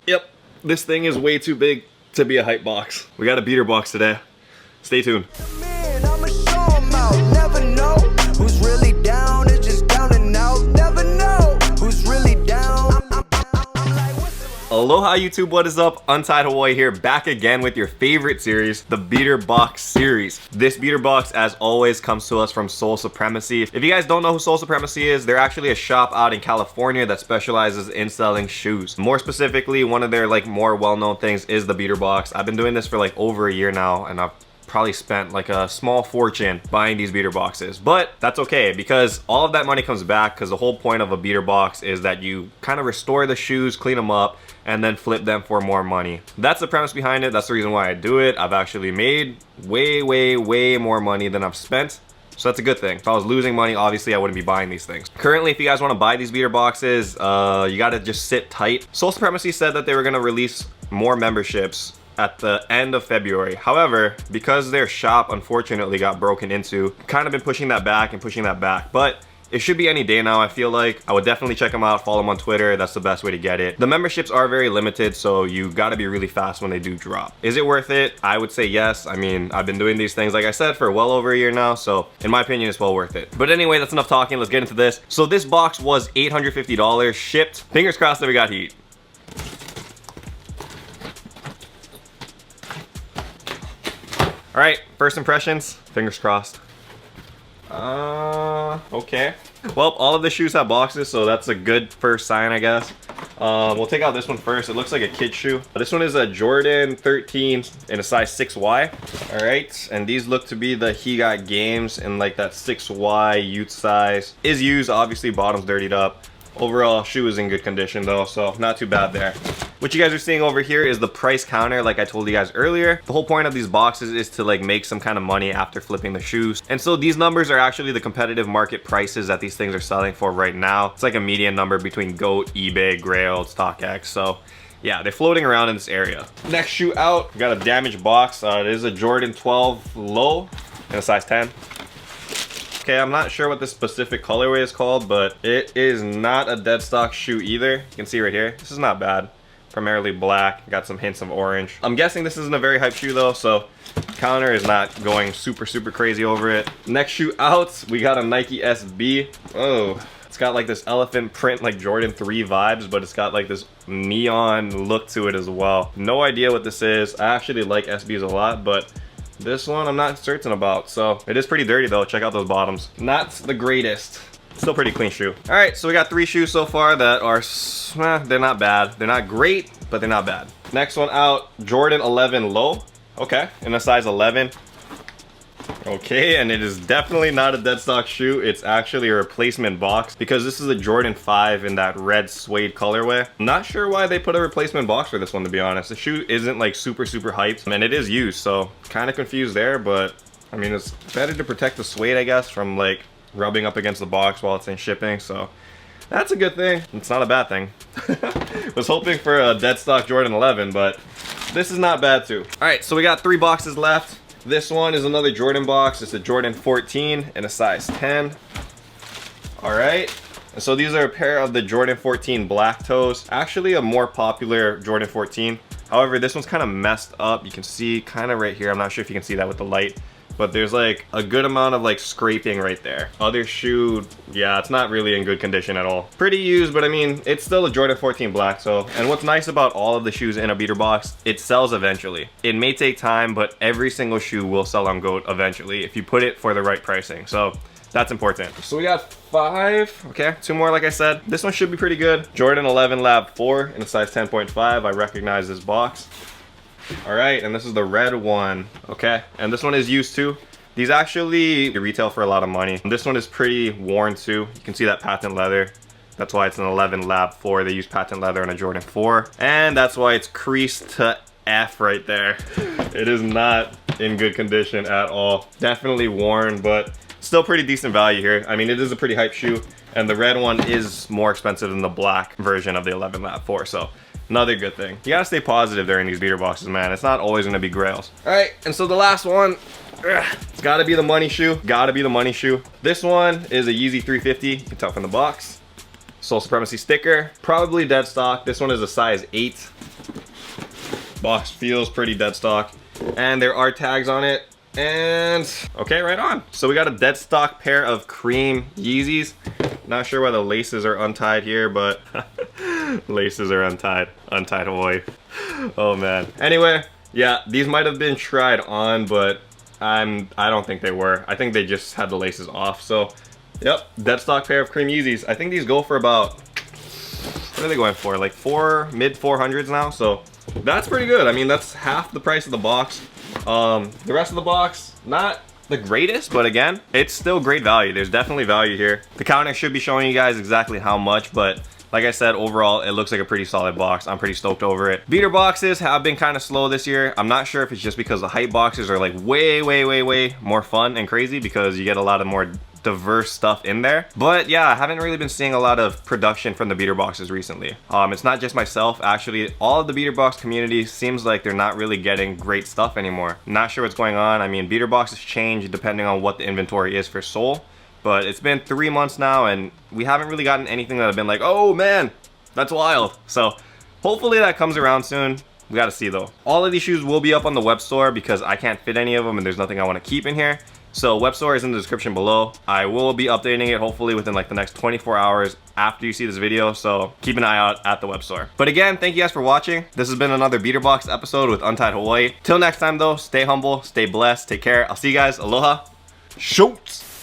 Yep, this thing is way too big to be a hype box. We got a beater box today. Stay tuned. I'ma show 'em out. Never know who's really down. It's just down and out. Never know who's really down. I'm like, what's up? Aloha YouTube, what is up? Untied Hawaii here, back again with your favorite series, the beater box series. This beater box, as always, comes to us from Supremacy. If you guys don't know who Supremacy is, they're actually a shop out in California that specializes in selling shoes. More specifically, one of their more well-known things is the beater box. I've been doing this for over a year now, and I've probably spent a small fortune buying these beater boxes, but that's okay because all of that money comes back, because the whole point of a beater box is that you kind of restore the shoes, clean them up, and then flip them for more money. That's the premise behind it. That's the reason why I do it. I've actually made way more money than I've spent. So that's a good thing. If I was losing money, obviously I wouldn't be buying these things. Currently, if you guys want to buy these beater boxes, you got to just sit tight. Supremacy said that they were going to release more memberships at the end of February. However, because their shop unfortunately got broken into, kind of been pushing that back, but it should be any day now. I feel like I would definitely check them out, follow them on Twitter. That's the best way to get it. The memberships are very limited, so you got to be really fast when they do drop. Is it worth it? I would say yes. I mean, I've been doing these things, like I said, for well over a year now, so in my opinion, it's well worth it. But anyway, that's enough talking. Let's get into this. So this box was $850 shipped. Fingers crossed that we got heat. All right, first impressions, fingers crossed. Okay. Well, all of the shoes have boxes, so that's a good first sign, I guess. We'll take out this one first. It looks like a kid shoe. This one is a Jordan 13 in a size 6Y. All right, and these look to be the He Got Games in that 6Y youth size. Is used, obviously, bottom's dirtied up. Overall, shoe is in good condition though, so not too bad there. What you guys are seeing over here is the price counter, like I told you guys earlier. The whole point of these boxes is to make some kind of money after flipping the shoes. And so these numbers are actually the competitive market prices that these things are selling for right now. It's like a median number between GOAT, eBay, Grail, StockX. So yeah, they're floating around in this area. Next shoe out, we got a damaged box. It is a Jordan 12 low in a size 10. Okay, I'm not sure what this specific colorway is called, but it is not a dead stock shoe either. You can see right here, this is not bad. Primarily black, got some hints of orange. I'm guessing this isn't a very hype shoe though, so counter is not going super crazy over it. Next shoe out, we got a Nike SB. Oh, it's got this elephant print, Jordan 3 vibes, but it's got this neon look to it as well. No idea what this is. I actually like SBs a lot, but this one I'm not certain about. So it is pretty dirty though. Check out those bottoms. Not the greatest. Still pretty clean shoe. All right, so we got 3 shoes so far that are, they're not bad. They're not great, but they're not bad. Next one out, Jordan 11 low. Okay, in a size 11. Okay, and it is definitely not a dead stock shoe. It's actually a replacement box because this is a Jordan 5 in that red suede colorway. I'm not sure why they put a replacement box for this one, to be honest. The shoe isn't super hyped, and it is used, so kind of confused there, but I mean, it's better to protect the suede, I guess, from rubbing up against the box while it's in shipping, so that's a good thing. It's not a bad thing. Was hoping for a dead stock Jordan 11, but this is not bad too. All right, so we got 3 boxes left. This one is another Jordan box. It's a Jordan 14 in a size 10. All right, and so these are a pair of the Jordan 14 black toes. Actually a more popular Jordan 14. However, this one's kind of messed up. You can see kind of right here. I'm not sure if you can see that with the light, but there's a good amount of scraping right there. Other shoe, yeah, it's not really in good condition at all. Pretty used, but I mean, it's still a Jordan 14 black toe. And what's nice about all of the shoes in a beater box, it sells eventually. It may take time, but every single shoe will sell on GOAT eventually if you put it for the right pricing. So that's important. So we got 5, okay, 2 more like I said. This one should be pretty good. Jordan 11 Lab 4 in a size 10.5. I recognize this box. All right, and this is the red one. Okay, and this one is used too. These actually retail for a lot of money. This one is pretty worn too. You can see that patent leather. That's why it's an 11 Lab 4. They use patent leather on a Jordan 4. And that's why it's creased to F right there. It is not in good condition at all. Definitely worn, but still pretty decent value here. I mean, it is a pretty hype shoe, and the red one is more expensive than the black version of the 11 Lab 4, so another good thing. You gotta stay positive during these beater boxes, man. It's not always gonna be grails. All right, and so the last one, it's gotta be the money shoe. Gotta be the money shoe. This one is a Yeezy 350. You can tell from the box. Soul Supremacy sticker, probably dead stock. This one is a size 8. Box feels pretty dead stock. And there are tags on it. And okay, right on. So we got a dead stock pair of cream Yeezys. Not sure why the laces are untied here, but laces are untied. Untied Hawaii. Oh man. Anyway, yeah, these might have been tried on, but I don't think they were. I think they just had the laces off. So, yep, dead stock pair of cream Yeezys. I think these go for about, what are they going for? Like mid 400s now. So that's pretty good. I mean, that's half the price of the box. The rest of the box, not the greatest, but again, it's still great value. There's definitely value here. The counter should be showing you guys exactly how much, but like I said, overall, it looks like a pretty solid box. I'm pretty stoked over it. Beater boxes have been kind of slow this year. I'm not sure if it's just because the hype boxes are like way more fun and crazy because you get a lot of more diverse stuff in there. But yeah, I haven't really been seeing a lot of production from the beater boxes recently. It's not just myself, actually all of the beater box community seems like they're not really getting great stuff anymore. Not sure what's going on. I mean, beater boxes change depending on what the inventory is for Soul, but it's been 3 months now and we haven't really gotten anything that have been like, oh man, that's wild. So hopefully that comes around soon. We gotta see though. All of these shoes will be up on the web store because I can't fit any of them and there's nothing I want to keep in here. So web store is in the description below. I will be updating it hopefully within like the next 24 hours after you see this video. So keep an eye out at the web store. But again, thank you guys for watching. This has been another Beater Box episode with Untied Hawaii. Till next time though, stay humble, stay blessed, take care. I'll see you guys. Aloha. Shoots.